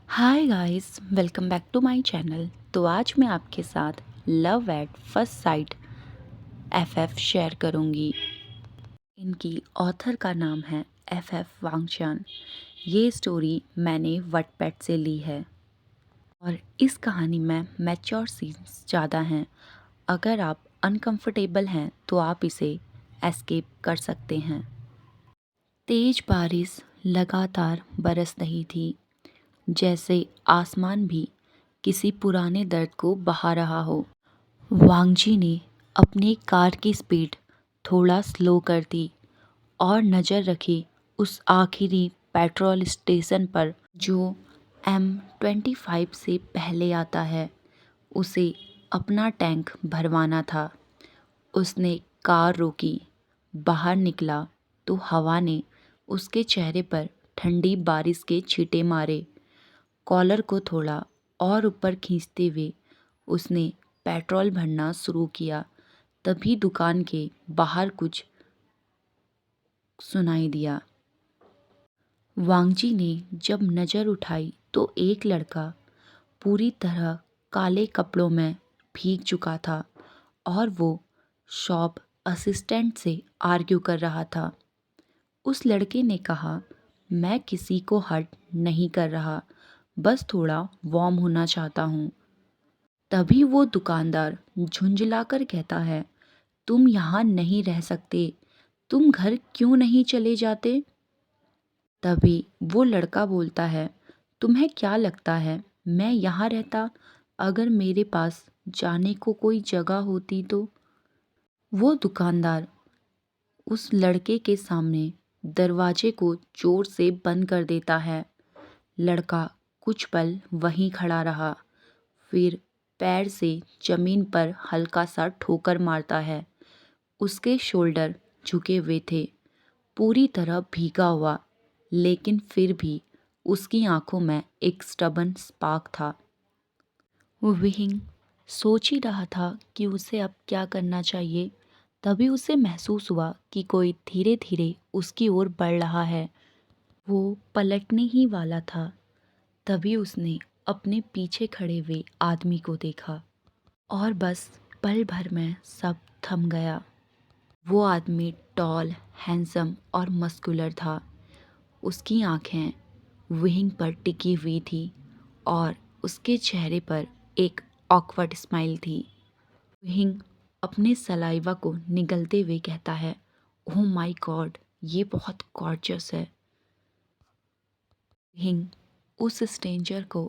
Hi guys, welcome back to my channel. तो आज मैं आपके साथ love at first sight FF share करूंगी। इनकी ऑथर का नाम है एफएफ वांगचान। ये स्टोरी मैंने वटपैड से ली है और इस कहानी में मैच्योर सीन्स ज़्यादा हैं। अगर आप अनकंफर्टेबल हैं तो आप इसे एस्केप कर सकते हैं। तेज बारिश लगातार बरस रही थी, जैसे आसमान भी किसी पुराने दर्द को बहा रहा हो। वांगजी ने अपनी कार की स्पीड थोड़ा स्लो कर दी और नज़र रखी उस आखिरी पेट्रोल स्टेशन पर जो M25 से पहले आता है। उसे अपना टैंक भरवाना था। उसने कार रोकी, बाहर निकला तो हवा ने उसके चेहरे पर ठंडी बारिश के छींटे मारे। कॉलर को थोड़ा और ऊपर खींचते हुए उसने पेट्रोल भरना शुरू किया। तभी दुकान के बाहर कुछ सुनाई दिया। वांगजी ने जब नज़र उठाई तो एक लड़का पूरी तरह काले कपड़ों में भीग चुका था और वो शॉप असिस्टेंट से आर्ग्यू कर रहा था। उस लड़के ने कहा, मैं किसी को हर्ट नहीं कर रहा, बस थोड़ा वार्म होना चाहता हूँ। तभी वो दुकानदार झुंझलाकर कहता है, तुम यहाँ नहीं रह सकते, तुम घर क्यों नहीं चले जाते? तभी वो लड़का बोलता है, तुम्हें क्या लगता है मैं यहाँ रहता अगर मेरे पास जाने को कोई जगह होती तो? वो दुकानदार उस लड़के के सामने दरवाजे को जोर से बंद कर देता है। लड़का कुछ पल वहीं खड़ा रहा, फिर पैर से जमीन पर हल्का सा ठोकर मारता है। उसके शोल्डर झुके हुए थे, पूरी तरह भीगा हुआ, लेकिन फिर भी उसकी आंखों में एक स्टबन स्पार्क था। विहिंग सोच ही रहा था कि उसे अब क्या करना चाहिए। तभी उसे महसूस हुआ कि कोई धीरे धीरे उसकी ओर बढ़ रहा है। वो पलटने ही वाला था, तभी उसने अपने पीछे खड़े हुए आदमी को देखा और बस पल भर में सब थम गया। वो आदमी टॉल, हैंडसम और मस्कुलर था। उसकी आंखें विंग पर टिकी हुई थी और उसके चेहरे पर एक ऑकवर्ड स्माइल थी। विंग अपने सलाइवा को निगलते हुए कहता है, ओह माय गॉड, ये बहुत गॉर्जियस है। विंग उस स्ट्रेंजर को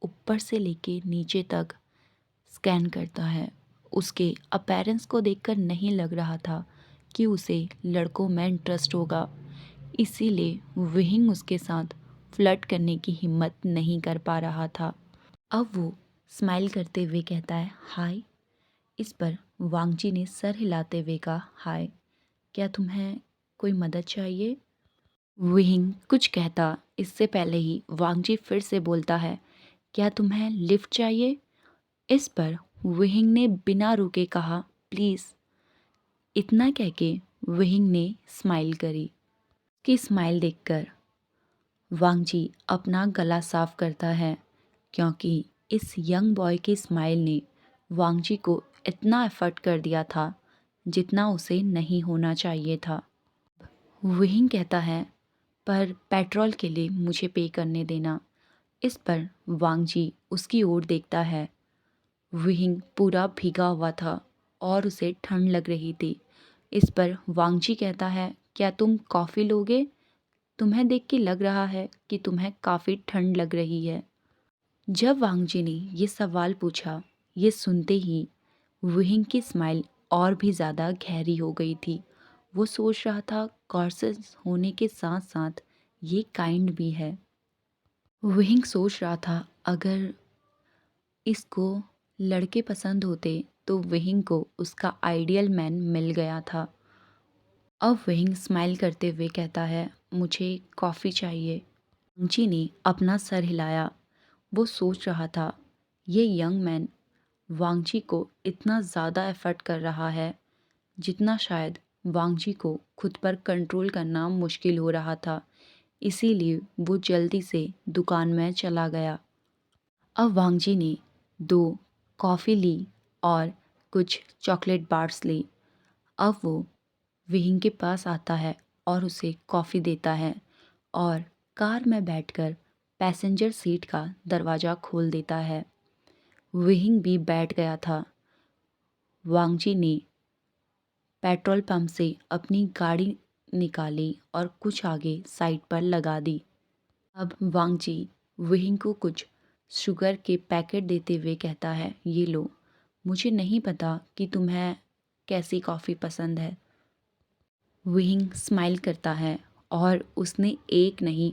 ऊपर से लेके नीचे तक स्कैन करता है। उसके अपीयरेंस को देखकर नहीं लग रहा था कि उसे लड़कों में इंटरेस्ट होगा, इसीलिए विहिंग उसके साथ फ्लर्ट करने की हिम्मत नहीं कर पा रहा था। अब वो स्माइल करते हुए कहता है, हाय। इस पर वांगजी ने सर हिलाते हुए कहा, हाय, क्या तुम्हें कोई मदद चाहिए? विहिंग कुछ कहता इससे पहले ही वांगजी फिर से बोलता है, क्या तुम्हें लिफ्ट चाहिए? इस पर विहिंग ने बिना रुके कहा, प्लीज़। इतना कह के विहिंग ने स्माइल करी। कि स्माइल देखकर वांगजी अपना गला साफ करता है, क्योंकि इस यंग बॉय की स्माइल ने वांगजी को इतना एफर्ट कर दिया था जितना उसे नहीं होना चाहिए था। विहिंग कहता है, पर पेट्रोल के लिए मुझे पे करने देना। इस पर वांगजी उसकी ओर देखता है। विहिंग पूरा भीगा हुआ था और उसे ठंड लग रही थी। इस पर वांगजी कहता है, क्या तुम कॉफ़ी लोगे? तुम्हें देख के लग रहा है कि तुम्हें काफ़ी ठंड लग रही है। जब वांगजी ने ये सवाल पूछा, ये सुनते ही विहिंग की स्माइल और भी ज़्यादा गहरी हो गई थी। वो सोच रहा था, कॉर्सेस होने के साथ साथ ये काइंड भी है। विहिंग सोच रहा था, अगर इसको लड़के पसंद होते तो विहिंग को उसका आइडियल मैन मिल गया था। अब विहिंग स्माइल करते हुए कहता है, मुझे कॉफ़ी चाहिए। वांगजी ने अपना सर हिलाया। वो सोच रहा था, ये यंग मैन वांगजी को इतना ज़्यादा एफर्ट कर रहा है जितना शायद वांगजी को खुद पर कंट्रोल करना मुश्किल हो रहा था। इसीलिए वो जल्दी से दुकान में चला गया अब वांगजी ने 2 कॉफ़ी ली और कुछ चॉकलेट बार्स ली। अब वो विहिंग के पास आता है और उसे कॉफ़ी देता है और कार में बैठकर पैसेंजर सीट का दरवाज़ा खोल देता है। विहिंग भी बैठ गया था। वांगजी ने पेट्रोल पंप से अपनी गाड़ी निकाली और कुछ आगे साइड पर लगा दी। अब वांगजी विहिंग को कुछ शुगर के पैकेट देते हुए कहता है, ये लो, मुझे नहीं पता कि तुम्हें कैसी कॉफ़ी पसंद है। विहिंग स्माइल करता है और उसने एक नहीं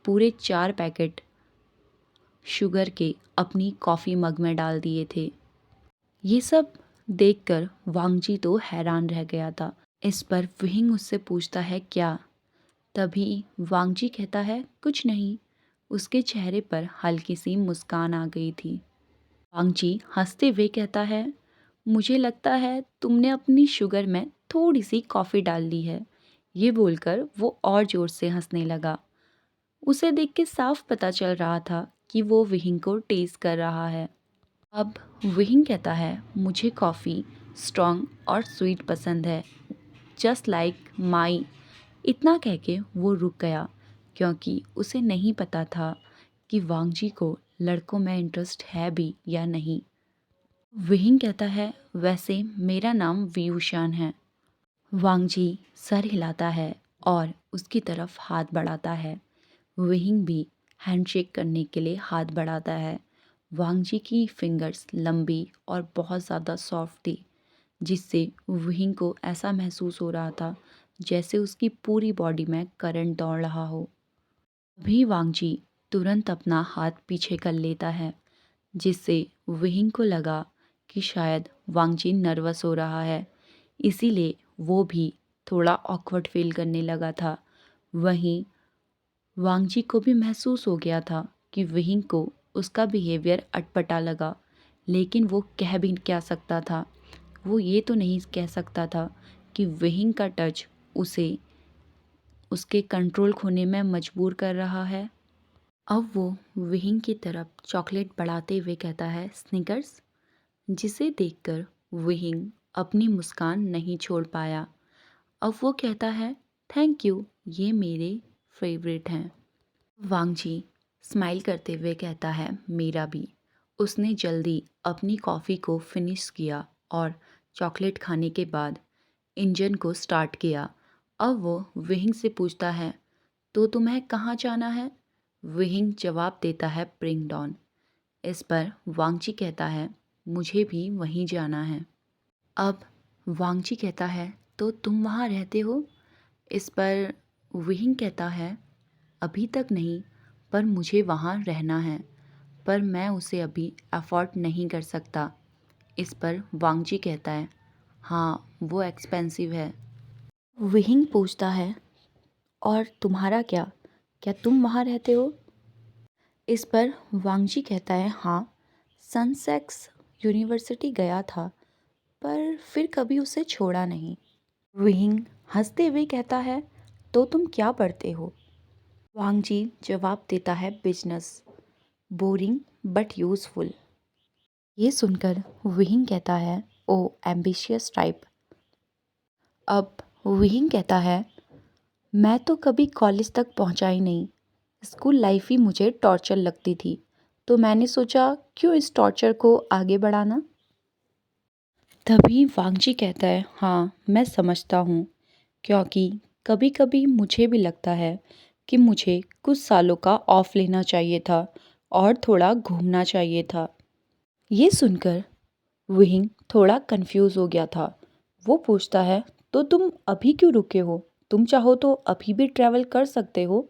पूरे 4 पैकेट शुगर के अपनी कॉफ़ी मग में डाल दिए थे। ये सब देखकर वांगजी तो हैरान रह गया था। इस पर विहिंग उससे पूछता है क्या? तभी वांगजी कहता है कुछ नहीं। उसके चेहरे पर हल्की सी मुस्कान आ गई थी। वांगजी हंसते हुए कहता है, मुझे लगता है तुमने अपनी शुगर में थोड़ी सी कॉफ़ी डाल दी है। ये बोलकर वो और ज़ोर से हंसने लगा। उसे देख के साफ पता चल रहा था कि वो विहिंग को टेस्ट कर रहा है। अब विहिंग कहता है, मुझे कॉफ़ी स्ट्रॉन्ग और स्वीट पसंद है, जस्ट लाइक माई। इतना कह के वो रुक गया क्योंकि उसे नहीं पता था कि वांगजी को लड़कों में इंटरेस्ट है भी या नहीं। विहिंग कहता है, वैसे मेरा नाम व्यूशान है। वांगजी सर हिलाता है और उसकी तरफ हाथ बढ़ाता है। विहिंग भी हैंडशेक करने के लिए हाथ बढ़ाता है। वांगजी की फिंगर्स लंबी और बहुत ज़्यादा सॉफ्ट थी, जिससे विहिंग को ऐसा महसूस हो रहा था जैसे उसकी पूरी बॉडी में करंट दौड़ रहा हो। अभी वांगजी तुरंत अपना हाथ पीछे कर लेता है, जिससे विहिंग को लगा कि शायद वांगजी नर्वस हो रहा है, इसीलिए वो भी थोड़ा ऑकवर्ड फील करने लगा था। वहीं वांगजी को भी महसूस हो गया था कि विहिंग को उसका बिहेवियर अटपटा लगा, लेकिन वो कह भी क्या सकता था। वो ये तो नहीं कह सकता था कि विहिंग का टच उसे उसके कंट्रोल खोने में मजबूर कर रहा है। अब वो विहिंग की तरफ चॉकलेट बढ़ाते हुए कहता है, स्निकर्स, जिसे देखकर विहिंग अपनी मुस्कान नहीं छोड़ पाया। अब वो कहता है, थैंक यू, ये मेरे फेवरेट हैं। वांगजी स्माइल करते हुए कहता है, मेरा भी। उसने जल्दी अपनी कॉफ़ी को फिनिश किया और चॉकलेट खाने के बाद इंजन को स्टार्ट किया। अब वो विहिंग से पूछता है, तो तुम्हें कहाँ जाना है? विहिंग जवाब देता है, प्रिंगडॉन। इस पर वांगजी कहता है, मुझे भी वहीं जाना है। अब वांगजी कहता है, तो तुम वहाँ रहते हो? इस पर विहिंग कहता है, अभी तक नहीं, पर मुझे वहाँ रहना है, पर मैं उसे अभी अफोर्ड नहीं कर सकता। इस पर वांगजी कहता है, हाँ, वो एक्सपेंसिव है। विहिंग पूछता है, और तुम्हारा क्या? क्या तुम वहाँ रहते हो? इस पर वांगजी कहता है, हाँ, सनसेक्स यूनिवर्सिटी गया था, पर फिर कभी उसे छोड़ा नहीं। विहिंग हंसते हुए कहता है, तो तुम क्या पढ़ते हो? वांगजी जवाब देता है, बिजनेस, बोरिंग बट यूज़फुल। ये सुनकर विहिंग कहता है, ओ एम्बिशियस टाइप। अब विहिंग कहता है, मैं तो कभी कॉलेज तक पहुंचा ही नहीं। स्कूल लाइफ ही मुझे टॉर्चर लगती थी, तो मैंने सोचा क्यों इस टॉर्चर को आगे बढ़ाना। तभी वांगजी कहता है, हाँ, मैं समझता हूँ, क्योंकि कभी कभी मुझे भी लगता है कि मुझे कुछ सालों का ऑफ लेना चाहिए था और थोड़ा घूमना चाहिए था। ये सुनकर विहिंग थोड़ा कंफ्यूज हो गया था। वो पूछता है, तो तुम अभी क्यों रुके हो? तुम चाहो तो अभी भी ट्रैवल कर सकते हो।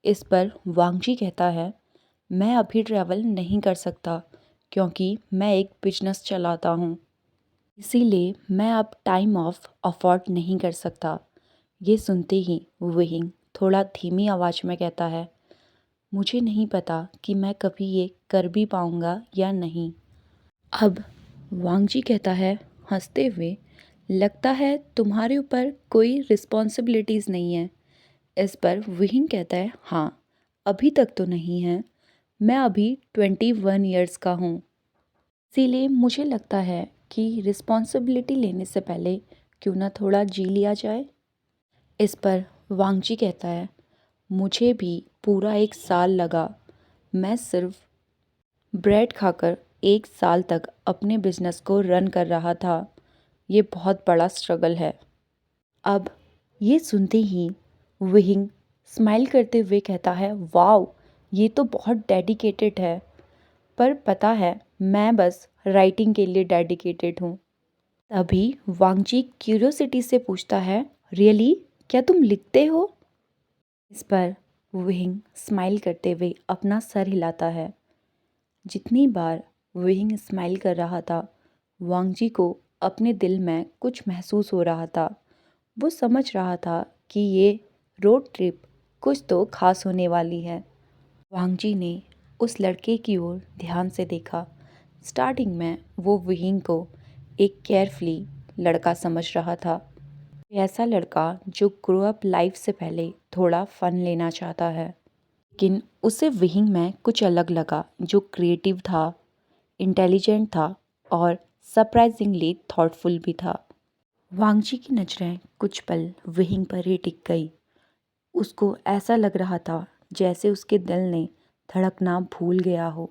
इस पर वांगजी कहता है, मैं अभी ट्रैवल नहीं कर सकता क्योंकि मैं एक बिजनेस चलाता हूँ, इसीलिए मैं अब टाइम ऑफ अफोर्ड नहीं कर सकता। ये सुनते ही विहिंग थोड़ा धीमी आवाज़ में कहता है, मुझे नहीं पता कि मैं कभी ये कर भी पाऊँगा या नहीं। अब वांगजी कहता है हंसते हुए, लगता है तुम्हारे ऊपर कोई रिस्पॉन्सिबिलिटीज़ नहीं है। इस पर विहिंग कहता है, हाँ, अभी तक तो नहीं है, मैं अभी 21 ईयर्स का हूँ, इसीलिए मुझे लगता है कि रिस्पॉन्सिबिलिटी लेने से पहले क्यों ना थोड़ा जी लिया जाए। इस पर वांगजी कहता है, मुझे भी पूरा 1 साल लगा। मैं सिर्फ ब्रेड खाकर 1 साल तक अपने बिजनेस को रन कर रहा था। ये बहुत बड़ा स्ट्रगल है। अब ये सुनते ही विहिंग स्माइल करते हुए कहता है, वाओ, ये तो बहुत डेडिकेटेड है। पर पता है, मैं बस राइटिंग के लिए डेडिकेटेड हूँ। तभी वांगजी क्यूरियोसिटी से पूछता है, रियली, क्या तुम लिखते हो? इस पर विहिंग स्माइल करते हुए अपना सर हिलाता है। जितनी बार विहिंग स्माइल कर रहा था, वांगजी को अपने दिल में कुछ महसूस हो रहा था। वो समझ रहा था कि ये रोड ट्रिप कुछ तो खास होने वाली है। वांगजी ने उस लड़के की ओर ध्यान से देखा। स्टार्टिंग में वो विहिंग को एक केयरफ्री लड़का समझ रहा था, ऐसा लड़का जो ग्रो अप लाइफ से पहले थोड़ा फन लेना चाहता है। लेकिन उसे विहिंग में कुछ अलग लगा, जो क्रिएटिव था, इंटेलिजेंट था और सरप्राइजिंगली थॉटफुल भी था। वांगजी की नज़रें कुछ पल विहिंग पर ही टिक गई। उसको ऐसा लग रहा था जैसे उसके दिल ने धड़कना भूल गया हो।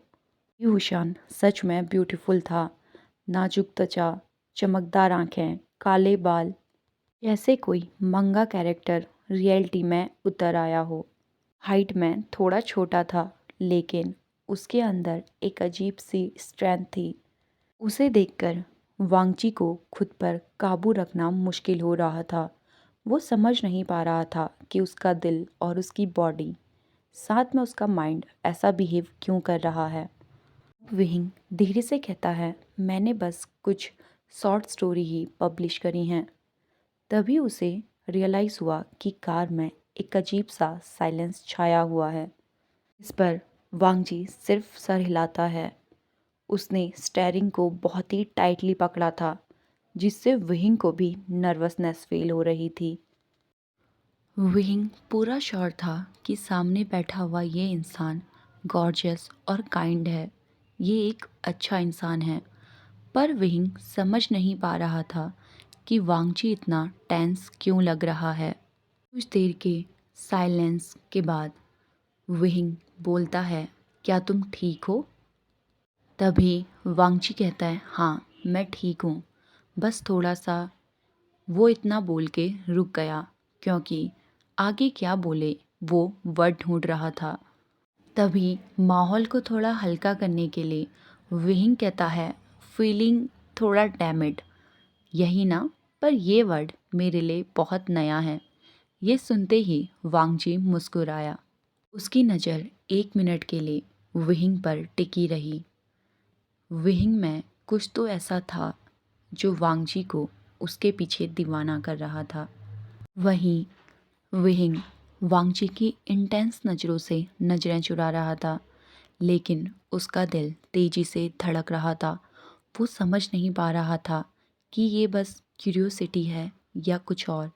यूशान सच में ब्यूटीफुल था। नाजुक त्वचा, चमकदार आंखें, काले बाल, जैसे कोई मंगा कैरेक्टर रियलिटी में उतर आया हो। हाइट में थोड़ा छोटा था, लेकिन उसके अंदर एक अजीब सी स्ट्रेंथ थी। उसे देखकर वांगची को खुद पर काबू रखना मुश्किल हो रहा था। वो समझ नहीं पा रहा था कि उसका दिल और उसकी बॉडी, साथ में उसका माइंड ऐसा बिहेव क्यों कर रहा है। विहिंग धीरे से कहता है, मैंने बस कुछ शॉर्ट स्टोरी ही पब्लिश करी हैं। तभी उसे रियलाइज़ हुआ कि कार में एक अजीब सा साइलेंस छाया हुआ है। इस पर वांगजी सिर्फ सर हिलाता है। उसने स्टेयरिंग को बहुत ही टाइटली पकड़ा था, जिससे विहिंग को भी नर्वसनेस फील हो रही थी। विहिंग पूरा श्योर था कि सामने बैठा हुआ ये इंसान गॉर्जियस और काइंड है। ये एक अच्छा इंसान है। पर विहिंग समझ नहीं पा रहा था कि वांगजी इतना टेंस क्यों लग रहा है। कुछ देर के साइलेंस के बाद विहिंग बोलता है, क्या तुम ठीक हो? तभी वांगची कहता है, हाँ, मैं ठीक हूँ, बस थोड़ा सा। वो इतना बोल के रुक गया, क्योंकि आगे क्या बोले वो वर्ड ढूंढ रहा था। तभी माहौल को थोड़ा हल्का करने के लिए विहिंग कहता है, फीलिंग थोड़ा डैमेड, यही ना? पर ये वर्ड मेरे लिए बहुत नया है। ये सुनते ही वांगजी मुस्कुराया। उसकी नज़र 1 मिनट के लिए विहिंग पर टिकी रही। विहिंग में कुछ तो ऐसा था जो वांगजी को उसके पीछे दीवाना कर रहा था। वहीं विहिंग वांगजी की इंटेंस नज़रों से नज़रें चुरा रहा था, लेकिन उसका दिल तेजी से धड़क रहा था। वो समझ नहीं पा रहा था कि ये बस क्यूरियोसिटी है या कुछ और।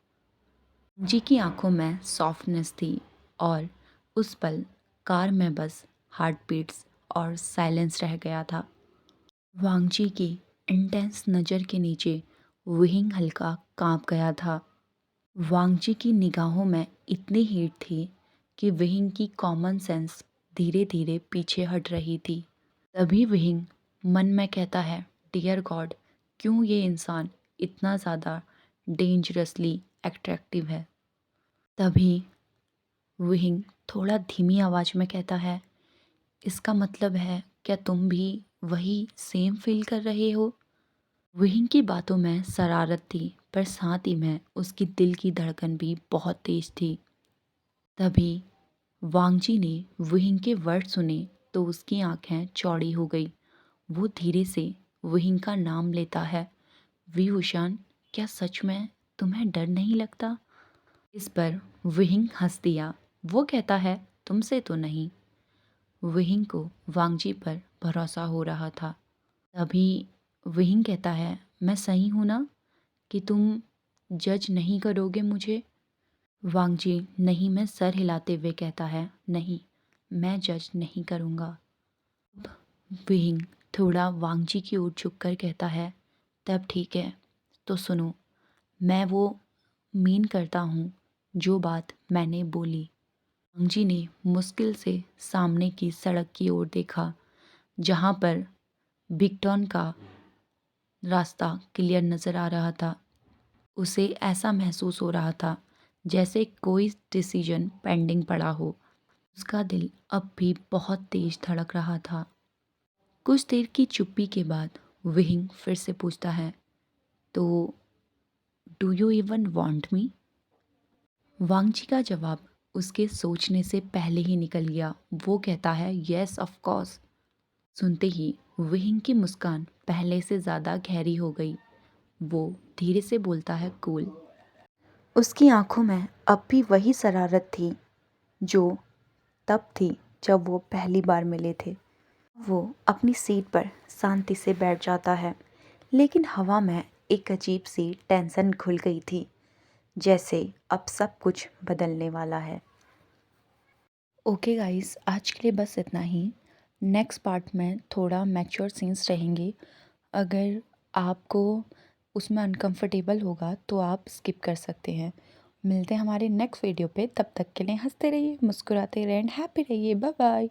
जी की आंखों में सॉफ्टनेस थी और उस पल कार में बस हार्ट बीट्स और साइलेंस रह गया था। वांगजी की इंटेंस नज़र के नीचे विहिंग हल्का कांप गया था। वांगजी की निगाहों में इतनी हीट थी कि विहिंग की कॉमन सेंस धीरे धीरे पीछे हट रही थी। तभी विहिंग मन में कहता है, डियर गॉड, क्यों ये इंसान इतना ज़्यादा डेंजरसली अट्रैक्टिव है। तभी विहिंग थोड़ा धीमी आवाज़ में कहता है, इसका मतलब है क्या तुम भी वही सेम फील कर रहे हो? विहिंग की बातों में शरारत थी, पर साथ ही में उसकी दिल की धड़कन भी बहुत तेज थी। तभी वांगजी ने विहिंग के वर्ड सुने तो उसकी आंखें चौड़ी हो गई। वो धीरे से विहिंग का नाम लेता है, विभूषण, क्या सच में तुम्हें डर नहीं लगता? इस पर विहिंग हंस दिया। वो कहता है, तुमसे तो नहीं। विहिंग को वांगजी पर भरोसा हो रहा था। तभी विहिंग कहता है, मैं सही हूँ ना कि तुम जज नहीं करोगे मुझे? वांगजी नहीं में सर हिलाते हुए कहता है, नहीं, मैं जज नहीं करूँगा। विहिंग थोड़ा वांगजी की ओर झुककर कहता है, तब ठीक है, तो सुनो, मैं वो मीन करता हूँ जो बात मैंने बोली। वांगजी ने मुश्किल से सामने की सड़क की ओर देखा, जहाँ पर बिगटॉन का रास्ता क्लियर नज़र आ रहा था। उसे ऐसा महसूस हो रहा था जैसे कोई डिसीजन पेंडिंग पड़ा हो। उसका दिल अब भी बहुत तेज धड़क रहा था। कुछ देर की चुप्पी के बाद विहिंग फिर से पूछता है, तो do you even want me? वांगजी का जवाब उसके सोचने से पहले ही निकल गया। वो कहता है, यस ऑफ कोर्स। सुनते ही विहिंग की मुस्कान पहले से ज़्यादा गहरी हो गई। वो धीरे से बोलता है, कूल। उसकी आंखों में अब भी वही शरारत थी जो तब थी जब वो पहली बार मिले थे। वो अपनी सीट पर शांति से बैठ जाता है, लेकिन हवा में एक अजीब सी टेंशन घुल गई थी, जैसे अब सब कुछ बदलने वाला है। ओके गाइस, आज के लिए बस इतना ही। नेक्स्ट पार्ट में थोड़ा मैच्योर सीन्स रहेंगे। अगर आपको उसमें अनकंफर्टेबल होगा तो आप स्किप कर सकते हैं। मिलते हैं हमारे नेक्स्ट वीडियो पे। तब तक के लिए हंसते रहिए, मुस्कुराते रहिए एंड हैप्पी रहिए। Bye bye.